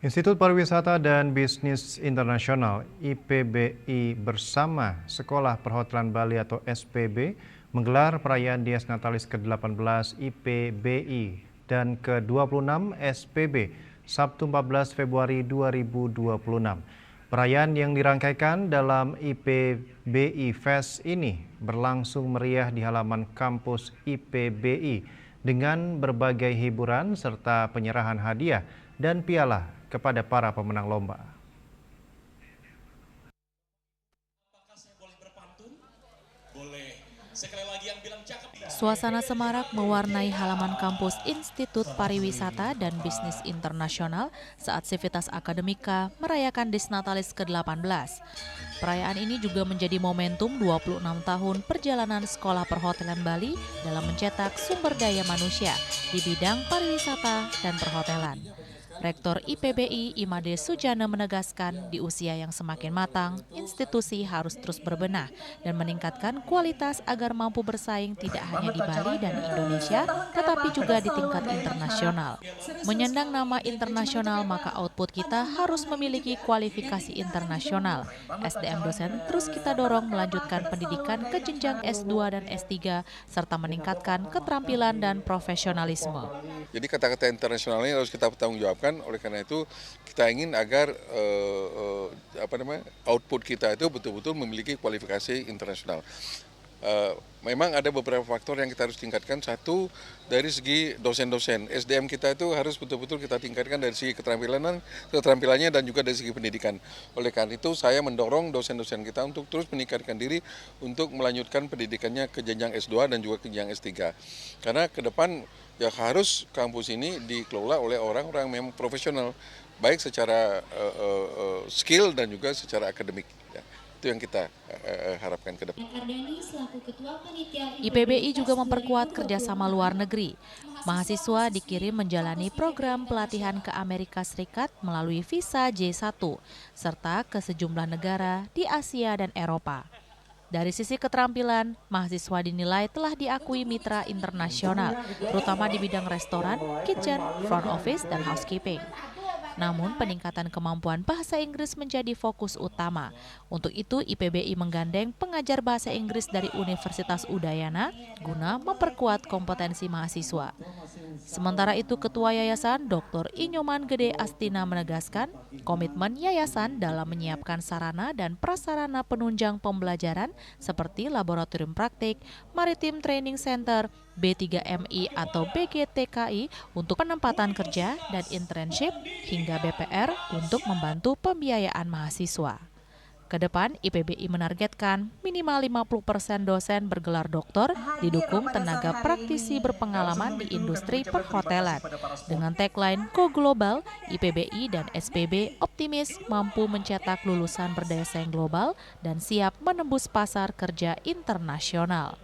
Institut Pariwisata dan Bisnis Internasional (IPBI) bersama Sekolah Perhotelan Bali atau SPB menggelar perayaan Dies Natalis ke-18 IPBI dan ke-26 SPB Sabtu 14 Februari 2026. Perayaan yang dirangkaikan dalam IPBI Fest ini berlangsung meriah di halaman kampus IPBI dengan berbagai hiburan serta penyerahan hadiah dan piala kepada para pemenang lomba. Suasana semarak mewarnai halaman kampus Institut Pariwisata dan Bisnis Internasional saat Civitas Akademika merayakan Dies Natalis ke-18. Perayaan ini juga menjadi momentum 26 tahun perjalanan Sekolah Perhotelan Bali dalam mencetak sumber daya manusia di bidang pariwisata dan perhotelan. Rektor IPBI Imade Sujana menegaskan di usia yang semakin matang, institusi harus terus berbenah dan meningkatkan kualitas agar mampu bersaing tidak hanya di Bali dan Indonesia, tetapi juga di tingkat internasional. Menyandang nama internasional, maka output kita harus memiliki kualifikasi internasional. SDM dosen terus kita dorong melanjutkan pendidikan ke jenjang S2 dan S3, serta meningkatkan keterampilan dan profesionalisme. Jadi kata-kata internasional ini harus kita pertanggungjawabkan. Oleh karena itu kita ingin agar output kita itu betul-betul memiliki kualifikasi internasional. Memang ada beberapa faktor yang kita harus tingkatkan. Satu, dari segi dosen-dosen, SDM kita itu harus betul-betul kita tingkatkan dari segi keterampilannya dan juga dari segi pendidikan. Oleh karena itu saya mendorong dosen-dosen kita untuk terus meningkatkan diri untuk melanjutkan pendidikannya ke jenjang S2 dan juga ke jenjang S3. Karena ke depan ya harus kampus ini dikelola oleh orang-orang memang profesional, baik secara skill dan juga secara akademik. Ya. Itu yang kita harapkan ke depan. IPBI juga memperkuat kerjasama luar negeri. Mahasiswa dikirim menjalani program pelatihan ke Amerika Serikat melalui visa J1, serta ke sejumlah negara di Asia dan Eropa. Dari sisi keterampilan, mahasiswa dinilai telah diakui mitra internasional, terutama di bidang restoran, kitchen, front office, dan housekeeping. Namun, peningkatan kemampuan bahasa Inggris menjadi fokus utama. Untuk itu, IPBI menggandeng pengajar bahasa Inggris dari Universitas Udayana guna memperkuat kompetensi mahasiswa. Sementara itu, Ketua Yayasan Dr. Inyoman Gede Astina menegaskan komitmen yayasan dalam menyiapkan sarana dan prasarana penunjang pembelajaran seperti laboratorium praktik, maritim training center, B3MI atau BGTKI untuk penempatan kerja dan internship hingga BPR untuk membantu pembiayaan mahasiswa. Kedepan, IPBI menargetkan minimal 50% dosen bergelar doktor didukung tenaga praktisi berpengalaman di industri perhotelan. Dengan tagline Go Global, IPBI dan SPB optimis mampu mencetak lulusan berdaya saing global dan siap menembus pasar kerja internasional.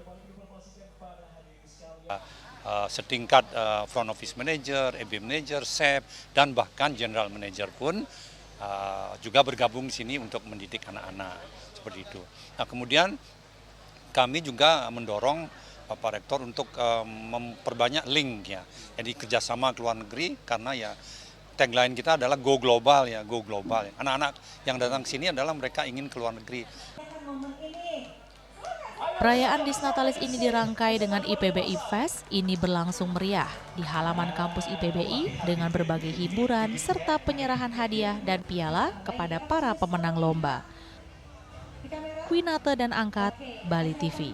Setingkat front office manager, EB manager, chef, dan bahkan general manager pun juga bergabung di sini untuk mendidik anak-anak seperti itu. Nah, kemudian kami juga mendorong Bapak Rektor untuk memperbanyak link ya, jadi kerjasama ke luar negeri karena ya tagline kita adalah Go Global ya, Go Global. Anak-anak yang datang ke sini adalah mereka ingin ke luar negeri. Perayaan Dies Natalis ini dirangkai dengan IPBI Fest. Ini berlangsung meriah di halaman kampus IPBI dengan berbagai hiburan serta penyerahan hadiah dan piala kepada para pemenang lomba. Winata dan Angkat, Bali TV.